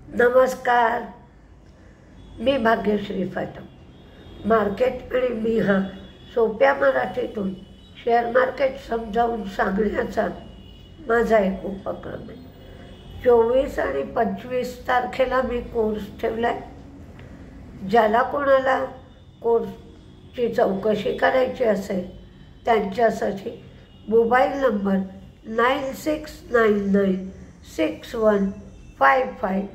नमस्कार, मी भाग्यश्री फाटम। मार्केट आणि मी हा सोप्या मराठीतून शेअर मार्केट समजावून सांगण्याचा माझा एक उपक्रम आहे। 24 आणि 25 तारखेला मी कोर्स ठेवला आहे। ज्याला कोणाला कोर्सची चौकशी करायची असेल त्यांच्यासाठी मोबाईल नंबर 9699615507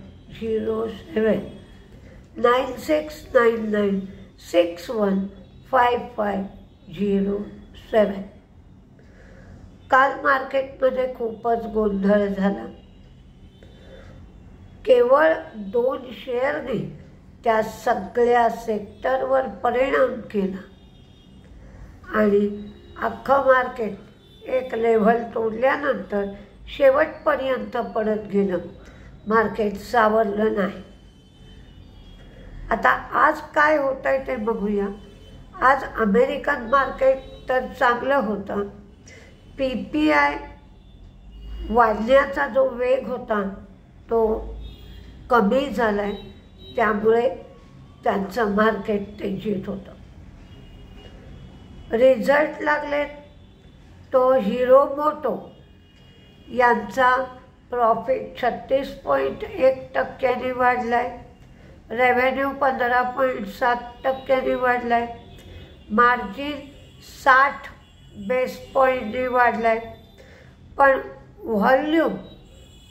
9699615507। काल मार्केटमध्ये खूपच गोंधळ झाला। केवळ 2 शेअरने त्या सगळ्या सेक्टरवर परिणाम केला आणि अख्खं मार्केट एक लेव्हल तोडल्यानंतर शेवटपर्यंत पडत गेलं। मार्केट सावरलं नाही। आता आज काय होतंय ते बघूया। आज अमेरिकन मार्केट तर चांगलं होतं। PPI वाढण्याचा जो वेग होता तो कमी झालाय, त्यामुळे त्यांचं मार्केट तेजीत होतं। रिझल्ट लागले तो हिरो मोटो यांचा प्रॉफिट 36.1% वाढलाय, रेव्हेन्यू 15.7% वाढलाय, मार्जिन 60 बेस पॉईंटने वाढलाय, पण व्हॉल्यूम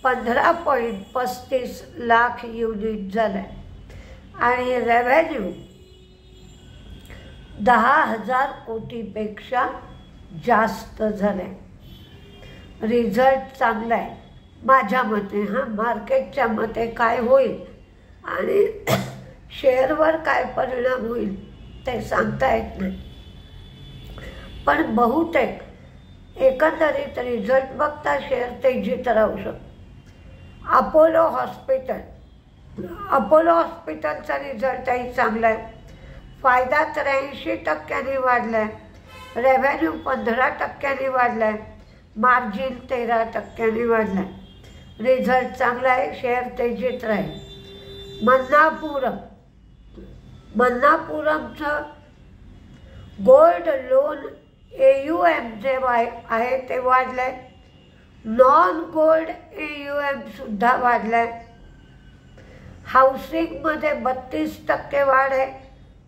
15.35 लाख युनिट झालाय आणि रेव्हेन्यू 10,000 कोटीपेक्षा जास्त झालाय। रिझल्ट चांगला आहे माझ्या मते। मार्केटच्या मते काय होईल आणि शेअरवर काय परिणाम होईल ते सांगता येत नाही, पण बहुतेक एकंदरीत रिझल्ट बघता शेअर तेजीत राहू शकतो। अपोलो हॉस्पिटलचा रिझल्टही चांगला आहे। फायदा 83% वाढलाय, रेव्हेन्यू 15% वाढलाय, मार्जिन 13% वाढलाय। रिझल्ट चांगला आहे, शेअर तेजीत राहील। मन्नापुरमचं गोल्ड लोन AUM जे आहे ते वाढलंय, नॉन गोल्ड AUM सुद्धा वाढलंय। हाऊसिंगमध्ये 32% वाढ आहे,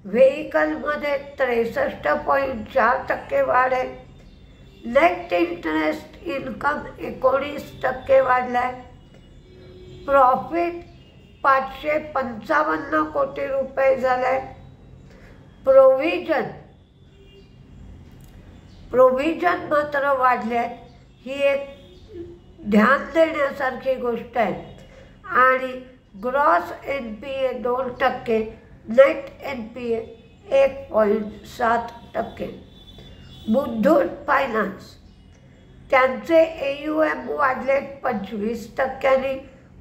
व्हेकलमध्ये 63.4% वाढ आहे, नेट इंटरेस्ट इन्कम 19% वाढलाय, प्रॉफिट 555 कोटी रुपये झालाय। प्रोव्हिजन मात्र वाढले आहेत, ही एक ध्यान देण्यासारखी गोष्ट आहे। आणि gross NPA 2%, net NPA 1.7%। Muthoot finance त्यांचे AUM वाढले 25%,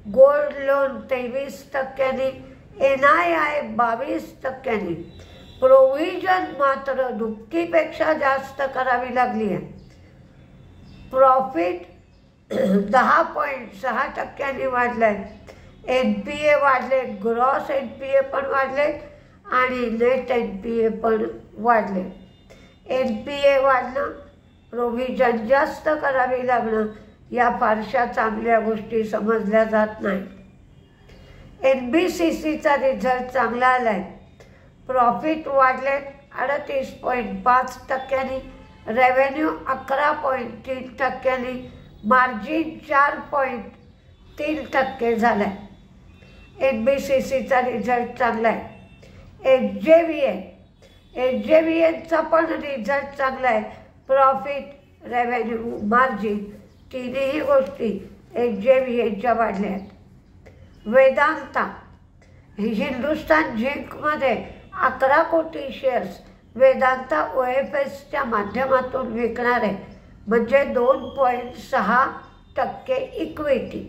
गोल्ड लोन 23%, NII 22%। प्रोव्हिजन मात्र दुपटीपेक्षा जास्त करावी लागली आहे। प्रॉफिट 10.6% वाढलाय, NPA वाढले, ग्रॉस NPA पण वाढले आणि नेट NPA पण वाढले। NPA वाढणं, प्रोव्हिजन जास्त करावी लागणं या फारशा चांगल्या गोष्टी समजल्या जात नाही। NBCCचा रिझल्ट चांगला आलाय, प्रॉफिट वाढले 38.5%, रेव्हेन्यू 11.3%, मार्जिन 4.3% झालाय। NBCCचा रिझल्ट चांगला आहे। HJVNचा पण रिझल्ट चांगला आहे, प्रॉफिट, रेव्हेन्यू, मार्जिन तिन्ही गोष्टी HJVNच्या वाढल्या आहेत। वेदांता हिंदुस्तान झिंकमध्ये 11 कोटी शेअर्स वेदांता OFSच्या माध्यमातून विकणार आहे, म्हणजे 2.6% इक्विटी।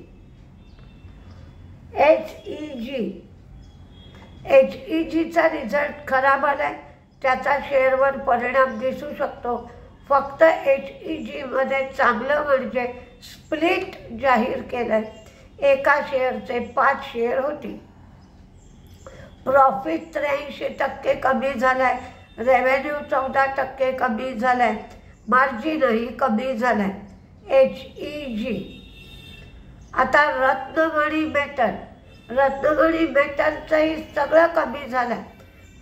HEGचा रिझल्ट खराब आलाय, त्याचा शेअरवर परिणाम दिसू शकतो। फक्त HEGमध्ये चांगलं म्हणजे स्प्लिट जाहीर केलं आहे। एका शेअरचे 5 शेअर होते. प्रॉफिट 83% कमी झालाय, रेव्हेन्यू 14% कमी झालाय, मार्जिनही कमी झालाय. HEG. आता रत्नमणी मेटलचंही सगळं कमी झालंय.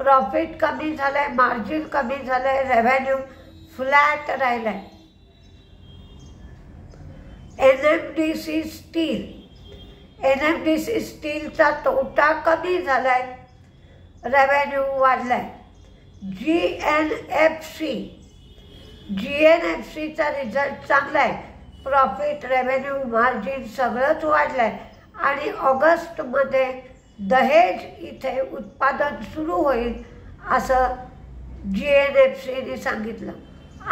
प्रॉफिट कमी झालंय, मार्जिन कमी झालंय, रेव्हेन्यू फ्लॅट राहिलाय. NMDC स्टीलचा तोटा कमी झालाय, रेव्हेन्यू वाढलाय. GNFCचा रिझल्ट चांगला आहे. प्रॉफिट, रेव्हेन्यू, मार्जिन सगळंच वाढलंय आणि ऑगस्टमध्ये दहेज इथे उत्पादन सुरू होईल असं GNFCने सांगितलं.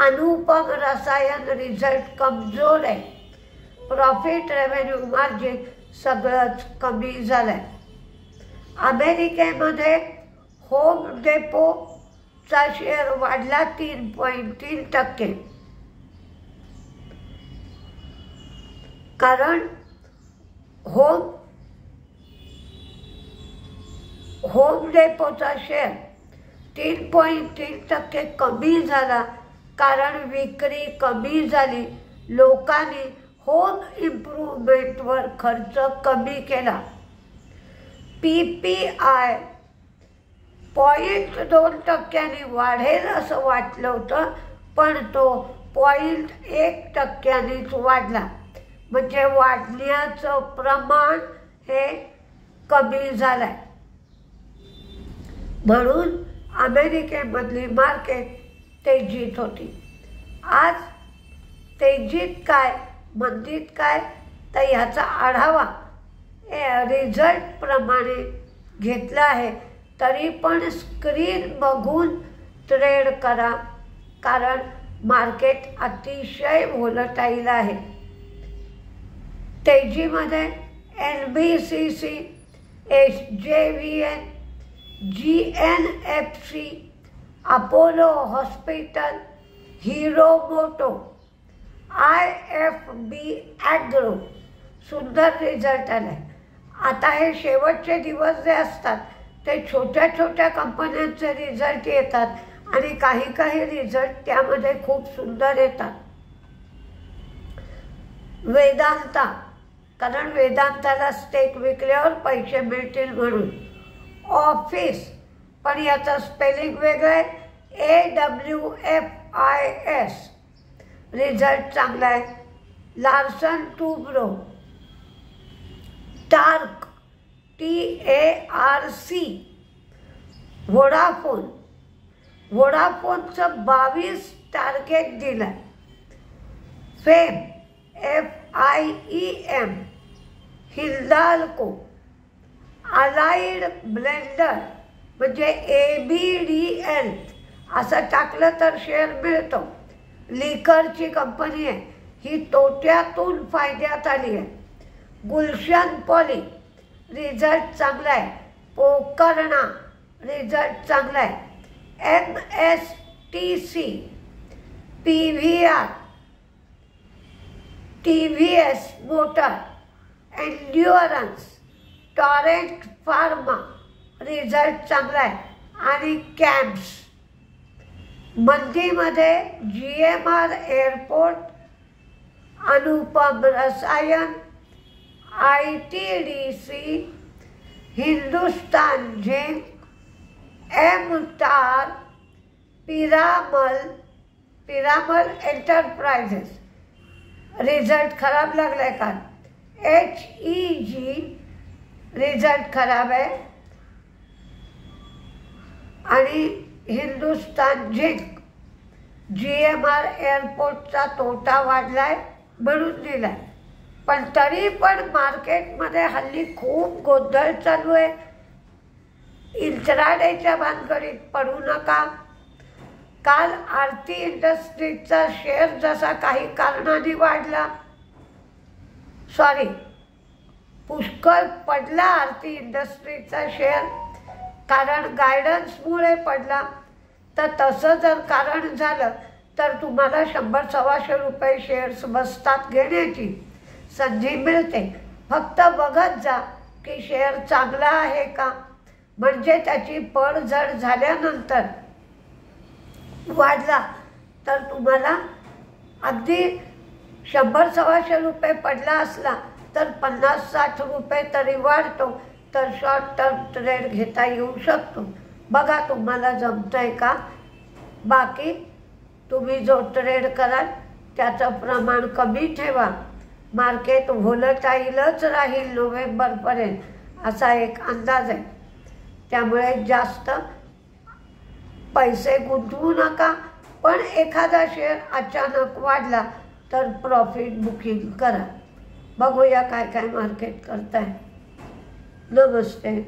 अनुपम रसायन रिझल्ट कमजोर आहे. प्रॉफिट, रेव्हेन्यू, मार्जिन सगळंच कमी झालंय. अमेरिकेमध्ये होम डेपोचा शेअर वाढला 3.3%. कारण होम डेपोचा शेअर 3.3% कमी झाला, कारण विक्री कमी झाली. लोकांनी होम इम्प्रूव्हमेंटवर खर्च कमी केला. PPI 0.2% वाढेल असं वाटलं होतं, पण तो 0.1%च वाढला. म्हणजे वाढण्याचं प्रमाण हे कमी झालंय. म्हणून अमेरिकेमधली मार्केट तेजीत होती. आज तेजीत काय, मंदीत काय, तर ह्याचा आढावा रिझल्ट प्रमाणे घेतला आहे. तरी पण स्क्रीन बघून ट्रेड करा, कारण मार्केट अतिशय व्होलटाईल आहे. तेजीमध्ये NBCC, SJVN, GNFC, Apollo hospital, Hero Moto, IFB agro सुंदर रिझल्ट आलाय. आता हे शेवटचे दिवस जे असतात ते छोट्या छोट्या कंपन्यांचे रिझल्ट येतात आणि काही रिझल्ट त्यामध्ये खूप सुंदर येतात. वेदांता, कारण वेदांताला स्टेक विकल्यावर पैसे मिळतील म्हणून. ऑफिस, पण याचं स्पेलिंग वेगळं आहे, AWFIS. रिझल्ट चांगला आहे. लार्सन टुब्रो, टार्क TARC, व्होडाफोनचं 22 टार्गेट दिलं. Fame FIEM, Hindalco, allied blender म्हणजे ABDL असं टाकलं तर शेअर मिळतो. लिकरची कंपनी आहे, ही तोट्यातून फायद्यात आली आहे. गुलशन पॉली रिझल्ट चांगला आहे. पोकर्णा रिझल्ट चांगला आहे. MSTC, PVR, TVS motor, endurance, torrent pharma result चांगला आहे. आणि कॅम्प्स. मंदीमध्ये GMR एअरपोर्ट, अनुपम रसायन, ITDC, Hindustan zinc, MTAR, Piramal enterprises result खराब लागलाय का. HEG रिझल्ट खराब आहे. आणि हिंदुस्तान झिंक GMR एअरपोर्टचा तोटा वाढलाय म्हणून दिलाय. पण तरी पण मार्केटमध्ये हल्ली खूप गोंधळ चालू आहे. इंट्राडेच्या भानगडीत पडू नका. काल आरती इंडस्ट्रीजचा शेअर जसा काही कारणाने वाढला, पुष्कळ पडला आरती इंडस्ट्रीजचा शेअर, कारण गायडन्समुळे पडला. तर तसं जर कारण झालं तर तुम्हाला 100-125 रुपये शेअर्स बसतात घेण्याची संधी मिळते. फक्त बघत जा की शेअर चांगला आहे का, म्हणजे त्याची पडझड झाल्यानंतर वाढला तर तुम्हाला अगदी 100-125 रुपये पडला असला तर 50-60 रुपये तरी वाढतो, तर शॉर्ट टर्म ट्रेड घेता येऊ शकतो. बघा तुम्हाला जमतंय का. बाकी तुम्ही जो ट्रेड कराल त्याचं प्रमाण कमी ठेवा. मार्केट व्होलटाईलच राहील नोव्हेंबरपर्यंत असा एक अंदाज आहे. त्यामुळे जास्त पैसे गुंतवू नका, पण एखादा शेअर अचानक वाढला तर प्रॉफिट बुकिंग करा. बघूया काय काय मार्केट करताय. नमस्ते.